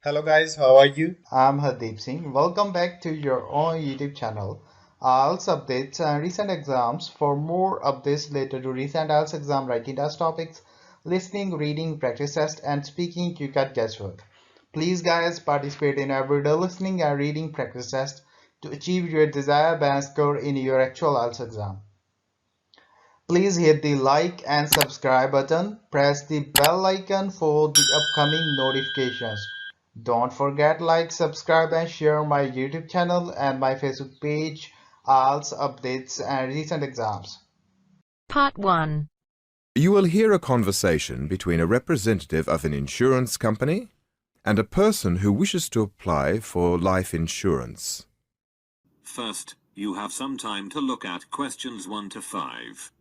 Hello guys, how are you? I'm Hardeep Singh. Welcome back to your own YouTube channel. IELTS updates and recent exams. For more updates related to recent IELTS exam writing test topics, listening, reading, practice test, and speaking, you can guesswork. Please, guys, participate in everyday listening and reading practice test to achieve your desired band score in your actual IELTS exam. Please hit the like and subscribe button. Press the bell icon for the upcoming notifications. Don't forget like, subscribe and share my YouTube channel and my Facebook page, IELTS updates and recent exams. Part 1. You will hear a conversation between a representative of an insurance company and a person who wishes to apply for life insurance. First, you have some time to look at questions 1 to 5.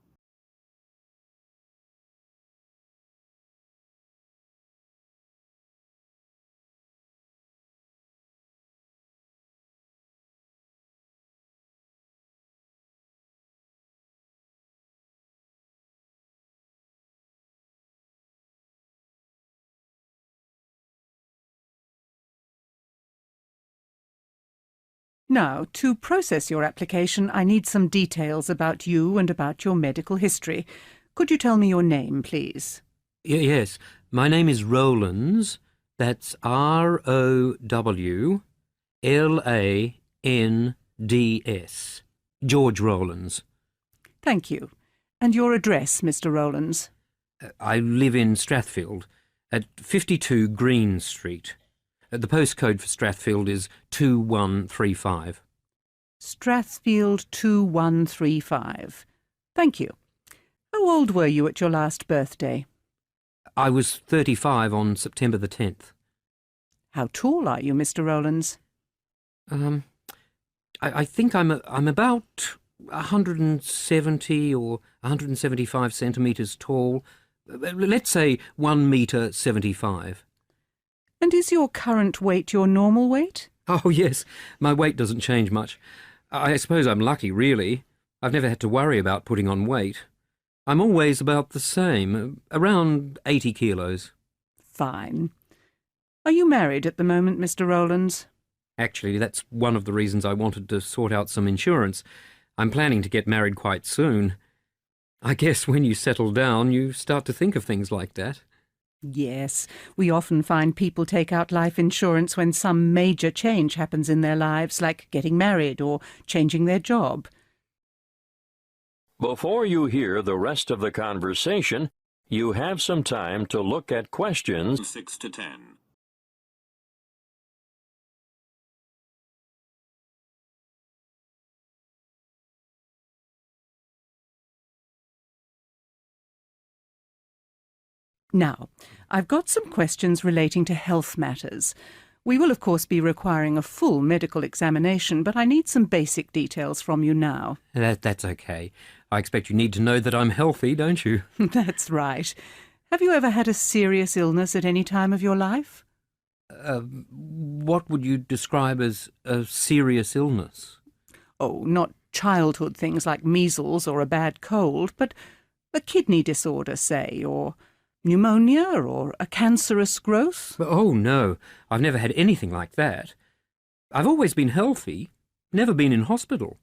Now, to process your application, I need some details about you and about your medical history. Could you tell me your name, please? Yes, my name is Rowlands. That's Rowlands. George Rowlands. Thank you. And your address, Mr. Rowlands? I live in Strathfield, at 52 Green Street. The postcode for Strathfield is 2135. Strathfield 2135. Thank you. How old were you at your last birthday? I was 35 on September the 10th. How tall are you, Mr. Rowlands? I think I'm about 170 or 175 centimetres tall. Let's say 1 metre 75. And is your current weight your normal weight? Oh, yes. My weight doesn't change much. I suppose I'm lucky, really. I've never had to worry about putting on weight. I'm always about the same, around 80 kilos. Fine. Are you married at the moment, Mr. Rowlands? Actually, that's one of the reasons I wanted to sort out some insurance. I'm planning to get married quite soon. I guess when you settle down, you start to think of things like that. Yes, we often find people take out life insurance when some major change happens in their lives, like getting married or changing their job. Before you hear the rest of the conversation, you have some time to look at questions 6 to 10. Now, I've got some questions relating to health matters. We will, of course, be requiring a full medical examination, but I need some basic details from you now. That's okay. I expect you need to know that I'm healthy, don't you? That's right. Have you ever had a serious illness at any time of your life? What would you describe as a serious illness? Oh, not childhood things like measles or a bad cold, but a kidney disorder, say, or pneumonia or a cancerous growth? Oh, no. I've never had anything like that. I've always been healthy, never been in hospital.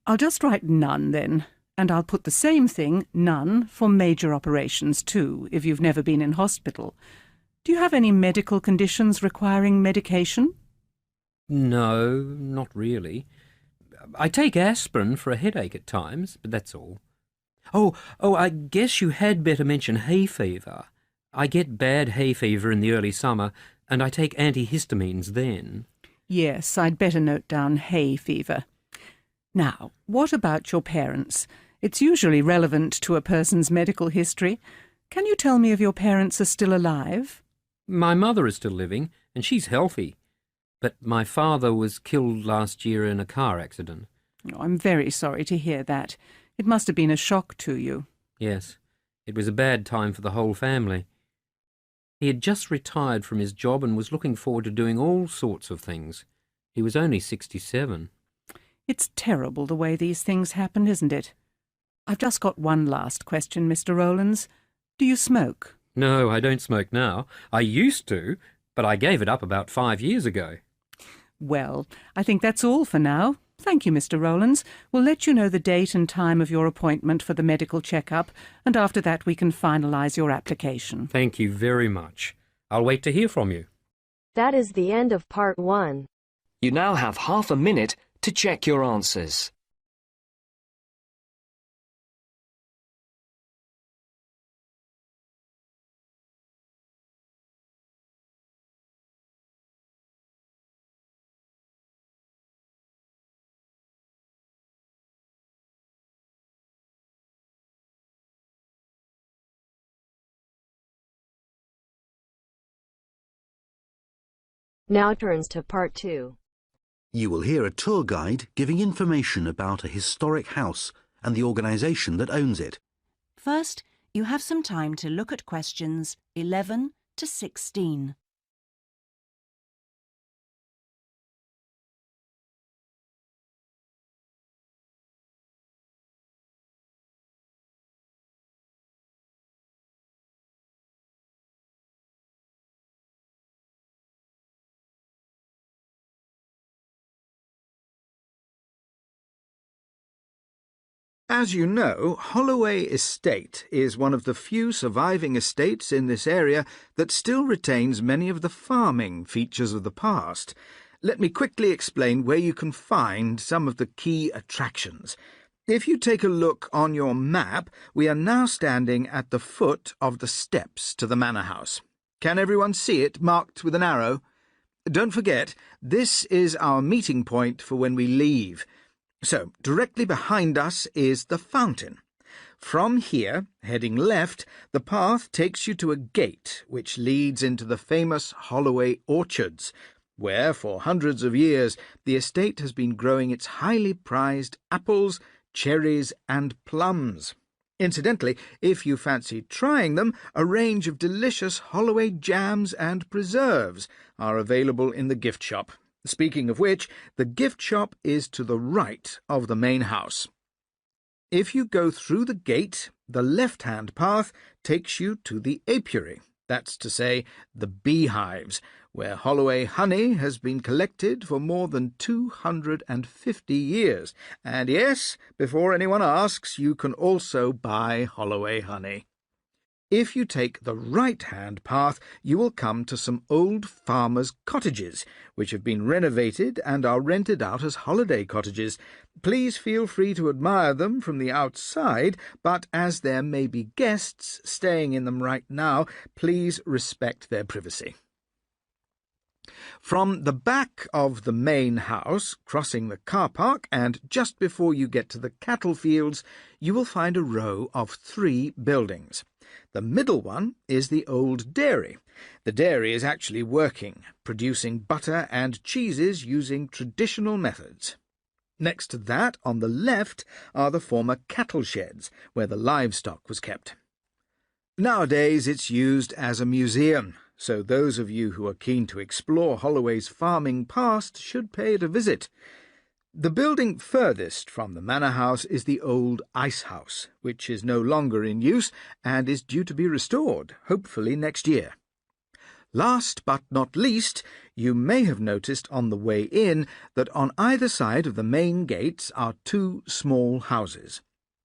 I'll just write none, then. And I'll put the same thing, none, for major operations, too, if you've never been in hospital. Do you have any medical conditions requiring medication? No, not really. I take aspirin for a headache at times, but that's all. Oh, I guess you had better mention hay fever. I get bad hay fever in the early summer, and I take antihistamines then. Yes, I'd better note down hay fever. Now, what about your parents? It's usually relevant to a person's medical history. Can you tell me if your parents are still alive? My mother is still living, and she's healthy. But my father was killed last year in a car accident. Oh, I'm very sorry to hear that. It must have been a shock to you. Yes, it was a bad time for the whole family. He had just retired from his job and was looking forward to doing all sorts of things. He was only 67. It's terrible the way these things happen, isn't it? I've just got one last question, Mr. Rowlands. Do you smoke? No, I don't smoke now. I used to. but I gave it up about 5 years ago. Well, I think that's all for now. Thank you, Mr. Rowlands. We'll let you know the date and time of your appointment for the medical checkup, and after that we can finalise your application. Thank you very much. I'll wait to hear from you. That is the end of part 1. You now have half a minute to check your answers. Now turns to part 2. You will hear a tour guide giving information about a historic house and the organisation that owns it. First, you have some time to look at questions 11 to 16. As you know, Holloway Estate is one of the few surviving estates in this area that still retains many of the farming features of the past. Let me quickly explain where you can find some of the key attractions. If you take a look on your map, we are now standing at the foot of the steps to the manor house. Can everyone see it marked with an arrow? Don't forget, this is our meeting point for when we leave. So, directly behind us is the fountain. From here, heading left, the path takes you to a gate which leads into the famous Holloway orchards, where for hundreds of years the estate has been growing its highly prized apples, cherries and plums. Incidentally, if you fancy trying them, a range of delicious Holloway jams and preserves are available in the gift shop. Speaking of which, the gift shop is to the right of the main house. If you go through the gate, the left-hand path takes you to the apiary, that's to say, the beehives, where Holloway honey has been collected for more than 250 years. And yes, before anyone asks, you can also buy Holloway honey. If you take the right-hand path, you will come to some old farmers' cottages, which have been renovated and are rented out as holiday cottages. Please feel free to admire them from the outside, but as there may be guests staying in them right now, please respect their privacy. From the back of the main house, crossing the car park, and just before you get to the cattle fields, you will find a row of 3 buildings. The middle one is the old dairy. The dairy is actually working, producing butter and cheeses using traditional methods. Next to that, on the left, are the former cattle sheds, where the livestock was kept. Nowadays it's used as a museum, so those of you who are keen to explore Holloway's farming past should pay it a visit. The building furthest from the manor house is the old ice house, which is no longer in use and is due to be restored, hopefully next year. Last but not least, you may have noticed on the way in that on either side of the main gates are 2 small houses.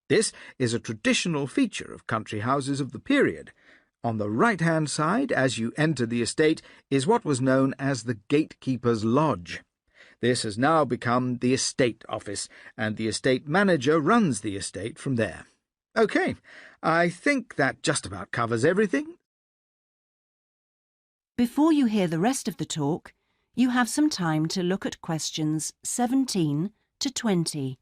This is a traditional feature of country houses of the period. On the right-hand side, as you enter the estate, is what was known as the gatekeeper's lodge. This has now become the estate office, and the estate manager runs the estate from there. OK, I think that just about covers everything. Before you hear the rest of the talk, you have some time to look at questions 17 to 20.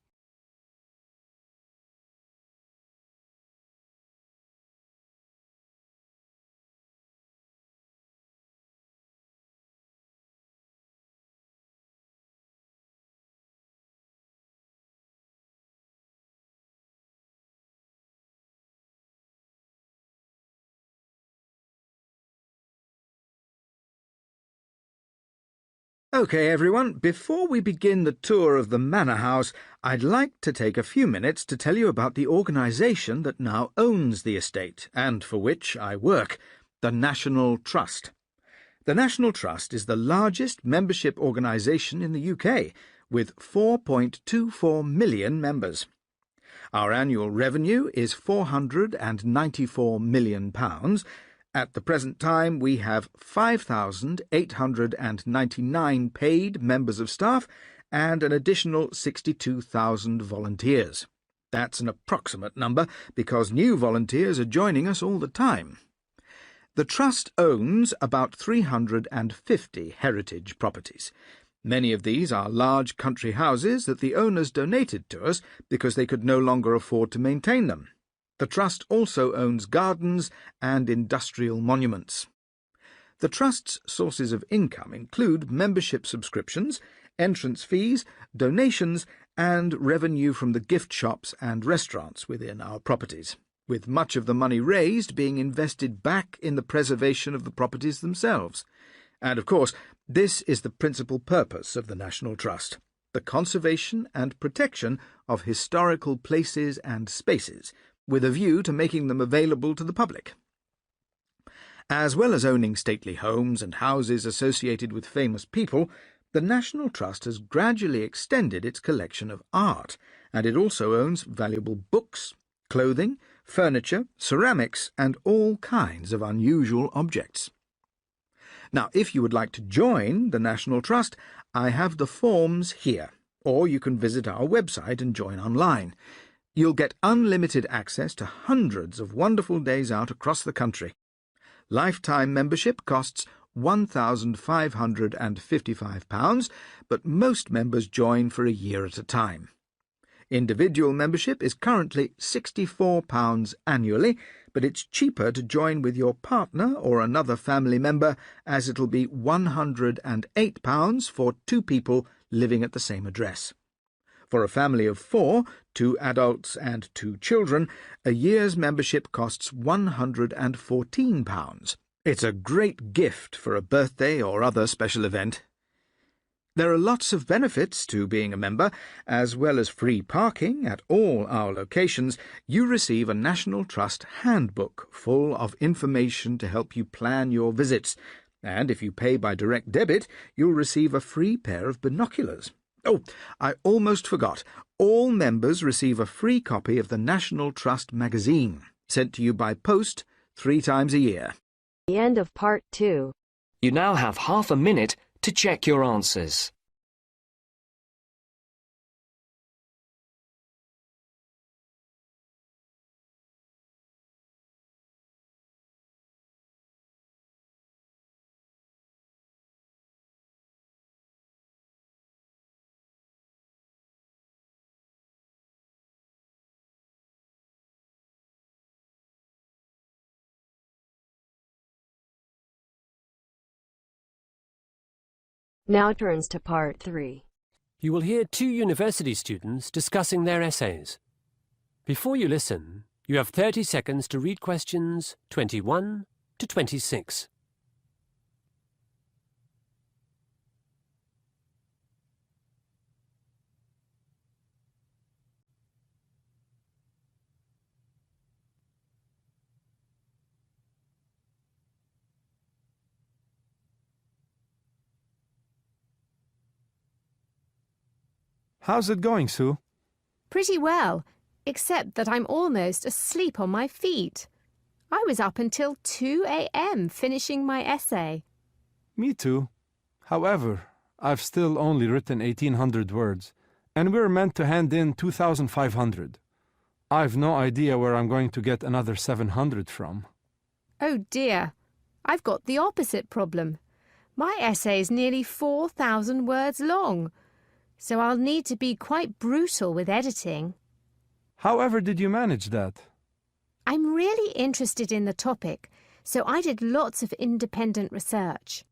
OK, everyone, before we begin the tour of the manor house, I'd like to take a few minutes to tell you about the organisation that now owns the estate, and for which I work, the National Trust. The National Trust is the largest membership organisation in the UK, with 4.24 million members. Our annual revenue is £494 million. At the present time, we have 5,899 paid members of staff and an additional 62,000 volunteers. That's an approximate number because new volunteers are joining us all the time. The Trust owns about 350 heritage properties. Many of these are large country houses that the owners donated to us because they could no longer afford to maintain them. The Trust also owns gardens and industrial monuments. The Trust's sources of income include membership subscriptions, entrance fees, donations, and revenue from the gift shops and restaurants within our properties, with much of the money raised being invested back in the preservation of the properties themselves. And, of course, this is the principal purpose of the National Trust, the conservation and protection of historical places and spaces, with a view to making them available to the public. As well as owning stately homes and houses associated with famous people, the National Trust has gradually extended its collection of art, and it also owns valuable books, clothing, furniture, ceramics, and all kinds of unusual objects. Now, if you would like to join the National Trust, I have the forms here, or you can visit our website and join online. You'll get unlimited access to hundreds of wonderful days out across the country. Lifetime membership costs £1,555, but most members join for a year at a time. Individual membership is currently £64 annually, but it's cheaper to join with your partner or another family member, as it'll be £108 for 2 people living at the same address. For a family of 4, 2 adults and 2 children, a year's membership costs £114. It's a great gift for a birthday or other special event. There are lots of benefits to being a member. As well as free parking at all our locations, you receive a National Trust handbook full of information to help you plan your visits. And if you pay by direct debit, you'll receive a free pair of binoculars. Oh, I almost forgot. All members receive a free copy of the National Trust magazine, sent to you by post 3 times a year. The end of part 2. You now have half a minute to check your answers. Now turns to part 3. You will hear 2 university students discussing their essays. Before you listen, you have 30 seconds to read questions 21 to 26. How's it going, Sue? Pretty well, except that I'm almost asleep on my feet. I was up until 2 a.m. finishing my essay. Me too. However, I've still only written 1,800 words, and we're meant to hand in 2,500. I've no idea where I'm going to get another 700 from. Oh dear, I've got the opposite problem. My essay is nearly 4,000 words long, so I'll need to be quite brutal with editing. However did you manage that? I'm really interested in the topic, so I did lots of independent research.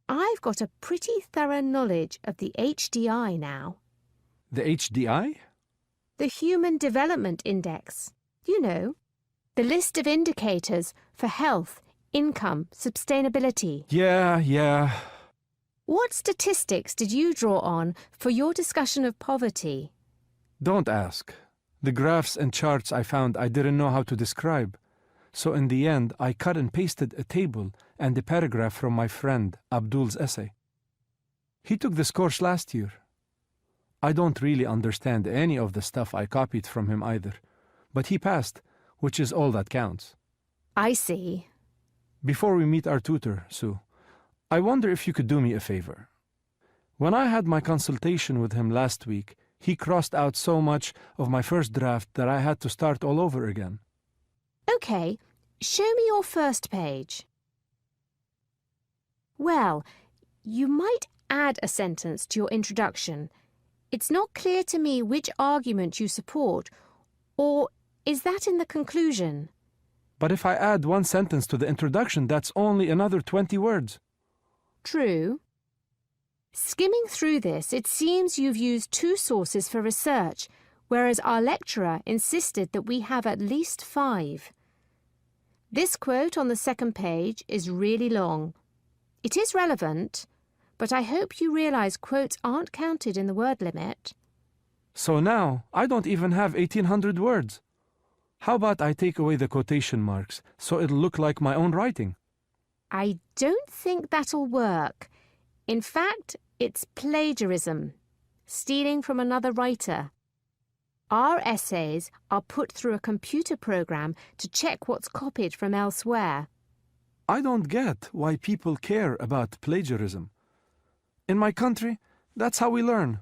I've got a pretty thorough knowledge of the HDI now. The HDI? The Human Development Index. You know, the list of indicators for health, income, sustainability. Yeah. What statistics did you draw on for your discussion of poverty? Don't ask. The graphs and charts I found I didn't know how to describe. So in the end, I cut and pasted a table and a paragraph from my friend Abdul's essay. He took this course last year. I don't really understand any of the stuff I copied from him either, but he passed, which is all that counts. I see. Before we meet our tutor, Sue, I wonder if you could do me a favor. When I had my consultation with him last week, he crossed out so much of my first draft that I had to start all over again. OK, show me your first page. Well, you might add a sentence to your introduction. It's not clear to me which argument you support, or is that in the conclusion? But if I add one sentence to the introduction, that's only another 20 words. True. Skimming through this, it seems you've used 2 sources for research, whereas our lecturer insisted that we have at least 5. This quote on the second page is really long. It is relevant, but I hope you realise quotes aren't counted in the word limit. So now, I don't even have 1,800 words. How about I take away the quotation marks, so it'll look like my own writing? I don't think that'll work. In fact, it's plagiarism, stealing from another writer. Our essays are put through a computer program to check what's copied from elsewhere. I don't get why people care about plagiarism. In my country, that's how we learn.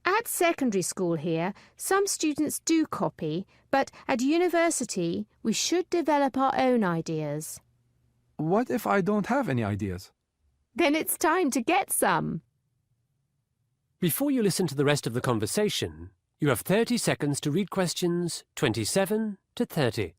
At secondary school here, some students do copy, but at university, we should develop our own ideas. What if I don't have any ideas? Then it's time to get some. Before you listen to the rest of the conversation, you have 30 seconds to read questions 27 to 30.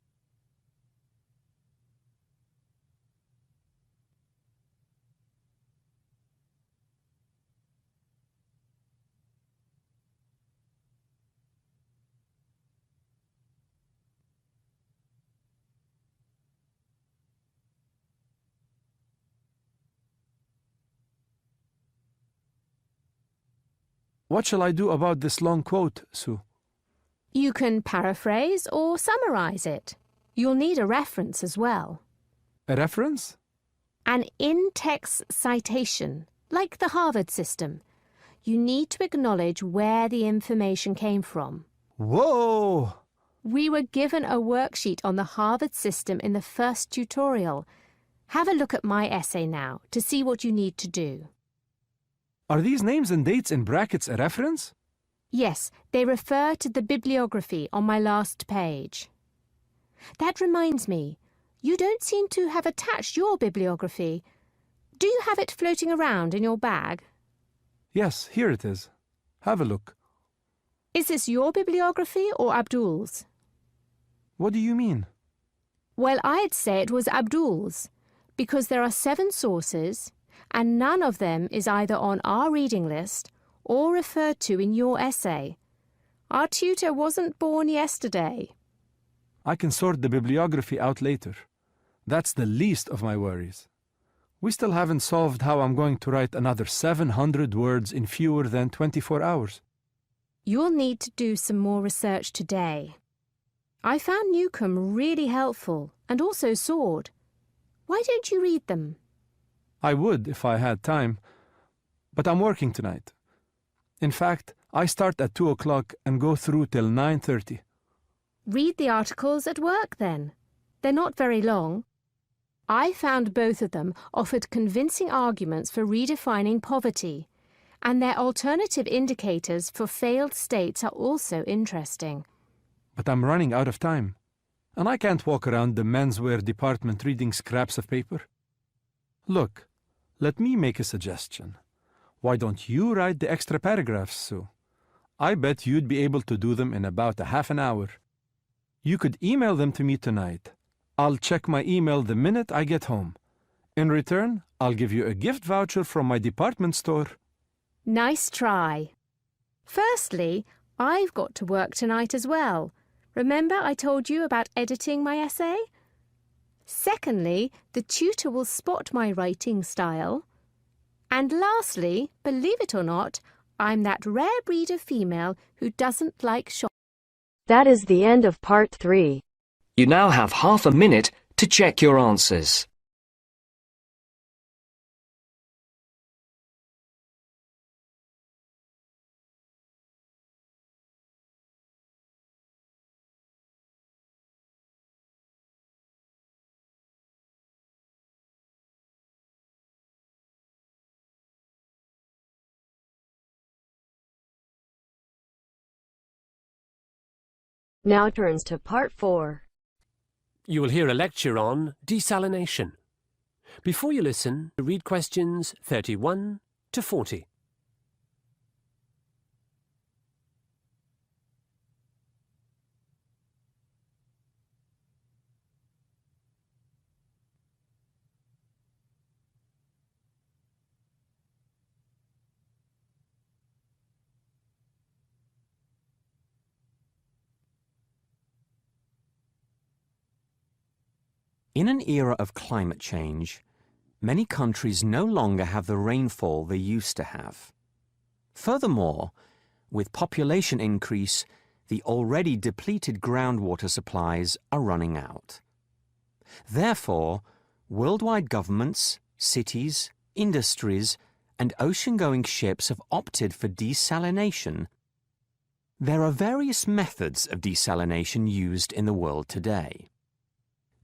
What shall I do about this long quote, Sue? You can paraphrase or summarise it. You'll need a reference as well. A reference? An in-text citation, like the Harvard system. You need to acknowledge where the information came from. Whoa! We were given a worksheet on the Harvard system in the first tutorial. Have a look at my essay now to see what you need to do. Are these names and dates in brackets a reference? Yes, they refer to the bibliography on my last page. That reminds me, you don't seem to have attached your bibliography. Do you have it floating around in your bag? Yes, here it is. Have a look. Is this your bibliography or Abdul's? What do you mean? Well, I'd say it was Abdul's, because there are 7 sources, and none of them is either on our reading list or referred to in your essay. Our tutor wasn't born yesterday. I can sort the bibliography out later. That's the least of my worries. We still haven't solved how I'm going to write another 700 words in fewer than 24 hours. You'll need to do some more research today. I found Newcomb really helpful, and also Sword. Why don't you read them? I would if I had time, but I'm working tonight. In fact, I start at 2 o'clock and go through till 9:30. Read the articles at work then. They're not very long. I found both of them offered convincing arguments for redefining poverty, and their alternative indicators for failed states are also interesting. But I'm running out of time, and I can't walk around the menswear department reading scraps of paper. Look, let me make a suggestion. Why don't you write the extra paragraphs, Sue? I bet you'd be able to do them in about a half an hour. You could email them to me tonight. I'll check my email the minute I get home. In return, I'll give you a gift voucher from my department store. Nice try. Firstly, I've got to work tonight as well. Remember I told you about editing my essay? Secondly, the tutor will spot my writing style. And lastly, believe it or not, I'm that rare breed of female who doesn't like shopping. That is the end of part 3. You now have half a minute to check your answers. Now turns to Part 4. You will hear a lecture on desalination. Before you listen, read questions 31 to 40. In an era of climate change, many countries no longer have the rainfall they used to have. Furthermore, with population increase, the already depleted groundwater supplies are running out. Therefore, worldwide governments, cities, industries, and ocean-going ships have opted for desalination. There are various methods of desalination used in the world today.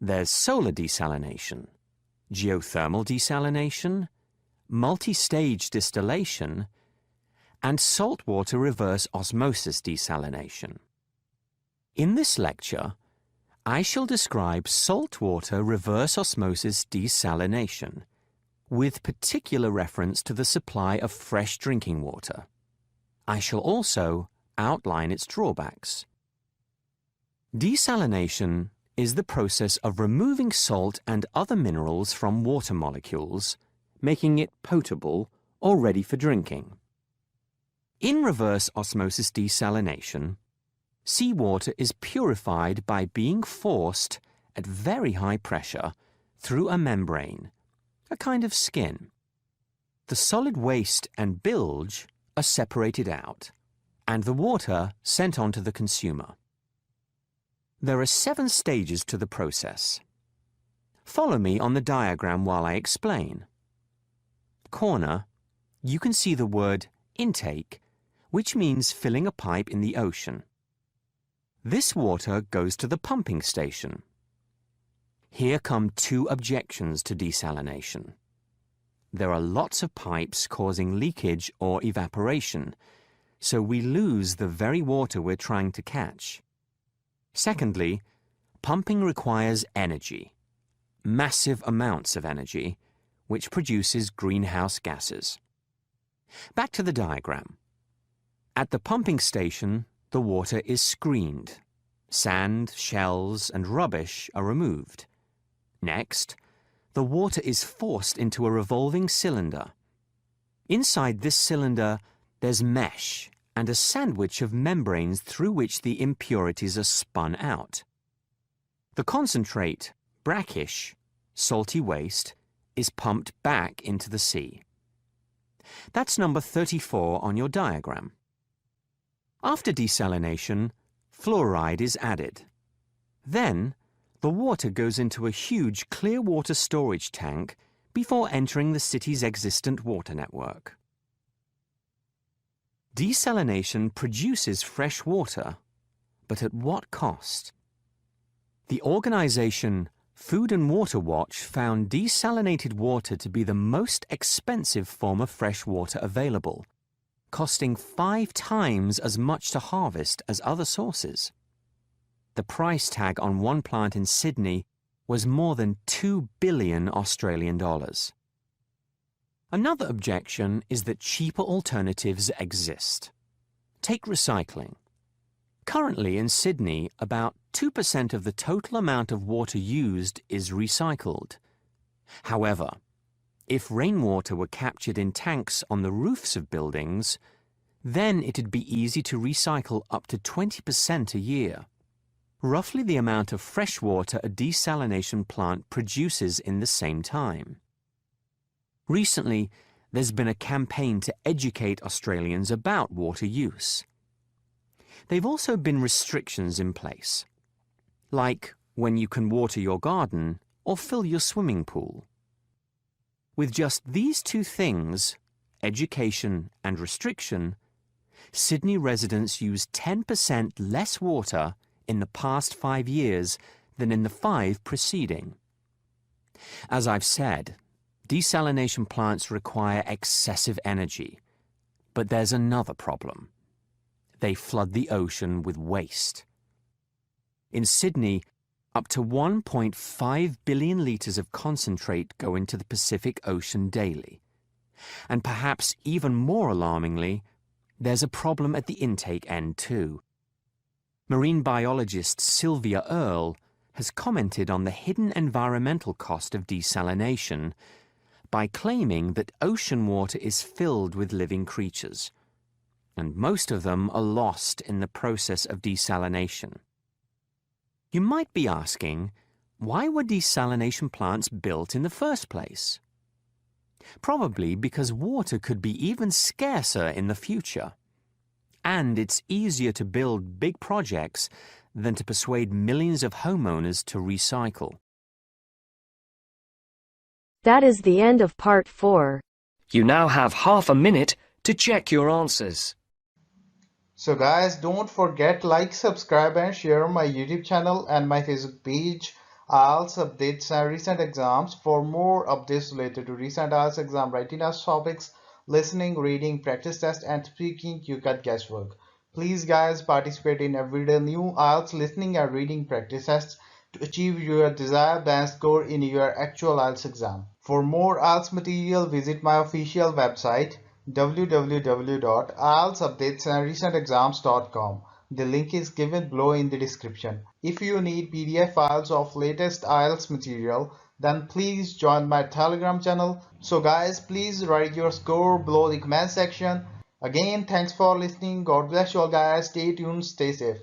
There's solar desalination, geothermal desalination, multi-stage distillation, and saltwater reverse osmosis desalination. In this lecture, I shall describe saltwater reverse osmosis desalination, with particular reference to the supply of fresh drinking water. I shall also outline its drawbacks. Desalination is the process of removing salt and other minerals from water molecules, making it potable or ready for drinking. In reverse osmosis desalination, seawater is purified by being forced at very high pressure through a membrane, a kind of skin. The solid waste and bilge are separated out, and the water sent on to the consumer. There are 7 stages to the process. Follow me on the diagram while I explain. Corner, you can see the word intake, which means filling a pipe in the ocean. This water goes to the pumping station. Here come 2 objections to desalination. There are lots of pipes causing leakage or evaporation, so we lose the very water we're trying to catch. Secondly, pumping requires energy, massive amounts of energy, which produces greenhouse gases. Back to the diagram. At the pumping station, the water is screened. Sand, shells, and rubbish are removed. Next, the water is forced into a revolving cylinder. Inside this cylinder, there's mesh and a sandwich of membranes through which the impurities are spun out. The concentrate, brackish, salty waste, is pumped back into the sea. That's number 34 on your diagram. After desalination, fluoride is added. Then, the water goes into a huge clear water storage tank before entering the city's existent water network. Desalination produces fresh water, but at what cost? The organization Food and Water Watch found desalinated water to be the most expensive form of fresh water available, costing 5 times as much to harvest as other sources. The price tag on one plant in Sydney was more than 2 billion Australian dollars. Another objection is that cheaper alternatives exist. Take recycling. Currently in Sydney, about 2% of the total amount of water used is recycled. However, if rainwater were captured in tanks on the roofs of buildings, then it'd be easy to recycle up to 20% a year, roughly the amount of fresh water a desalination plant produces in the same time. Recently, there's been a campaign to educate Australians about water use. There have also been restrictions in place, like when you can water your garden or fill your swimming pool. With just these 2 things, education and restriction, Sydney residents use 10% less water in the past 5 years than in the 5 preceding. As I've said, desalination plants require excessive energy, but there's another problem. They flood the ocean with waste. In Sydney, up to 1.5 billion litres of concentrate go into the Pacific Ocean daily. And perhaps even more alarmingly, there's a problem at the intake end too. Marine biologist Sylvia Earle has commented on the hidden environmental cost of desalination by claiming that ocean water is filled with living creatures, and most of them are lost in the process of desalination. You might be asking, why were desalination plants built in the first place? Probably because water could be even scarcer in the future. And it's easier to build big projects than to persuade millions of homeowners to recycle. That is the end of part 4. You now have half a minute to check your answers. So guys, don't forget like, subscribe and share my YouTube channel and my Facebook page. IELTS updates and recent exams. For more updates related to recent IELTS exam writing test topics, listening, reading, practice test and speaking, you got guesswork. Please guys, participate in everyday new IELTS listening and reading practice tests to achieve your desired band score in your actual IELTS exam. For more IELTS material, visit my official website www.ieltsupdatesandrecentexams.com. The link is given below in the description. If you need PDF files of latest IELTS material, then please join my Telegram channel. So guys, please write your score below the comment section. Again, thanks for listening. God bless you all guys. Stay tuned, stay safe.